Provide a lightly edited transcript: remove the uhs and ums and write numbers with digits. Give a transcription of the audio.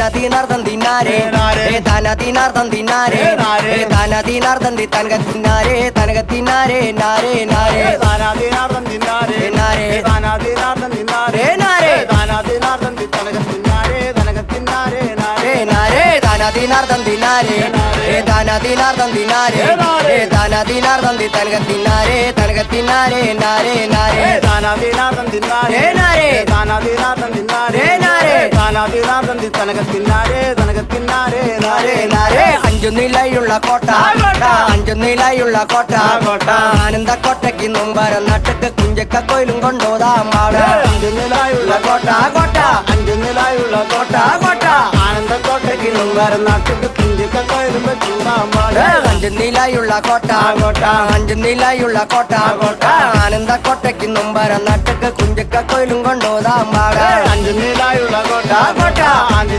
താനതീനാർദ്ദം തിന്നാരേ താനതീനാർദ്ദം തിന്നാരേ താനതീനാർദ്ദം തനകത്തിന്നാരേ തനകത്തിന്നാരേ നാരേ നാരേ താനാതീനാർദ്ദം തിന്നാരേ നാരേ താനാതീനാർദ്ദം തിന്നാരേ നാരേ താനാതീനാർദ്ദം തനകത്തിന്നാരേ തനകത്തിന്നാരേ നാരേ നാരേ താനതീനാർദ്ദം തിന്നാരേ താനതീനാർദ്ദം തിന്നാരേ താനതീനാർദ്ദം തനകത്തിന്നാരേ തനകത്തിന്നാരേ നാരേ നാരേ താനാതീനാർദ്ദം തിന്നാരേ നാരേ താനാതീനാർദ്ദം തിന്നാരേ നാരേ താനാതീനാർദ്ദം തനകത്തിന്നാരേ തനകത്തിന്നാരേ നാരേ നാരേ അഞ്ചു നിലയുള്ള കോട്ട അഞ്ചു നിലയുള്ള കോട്ട ആനന്ദ കോട്ടയ്ക്ക് മുമ്പരം നട്ടക്ക് കുഞ്ചക്ക കോയിലും കൊണ്ടോതാം പാട് അഞ്ചു നിലായുള്ള കോട്ട കോട്ട അഞ്ചു നിലായുള്ള കോട്ട കോട്ട ആനന്ദ കോട്ടയ്ക്ക് മുമ്പരം നാട്ടിട്ട് കുഞ്ചിക്ക കോയിലുമ്പോ ചൂടാമ്പാട് അഞ്ചു നിലയുള്ള കോട്ട അഞ്ചു നിലയുള്ള കോട്ട ആനന്ദ കോട്ടയ്ക്ക് മുമ്പരം നട്ടക്ക് കുഞ്ചക്ക കോയിലും കൊണ്ടോതാം പാട് അഞ്ചു നിലായുള്ള കോട്ട കോട്ട അഞ്ചു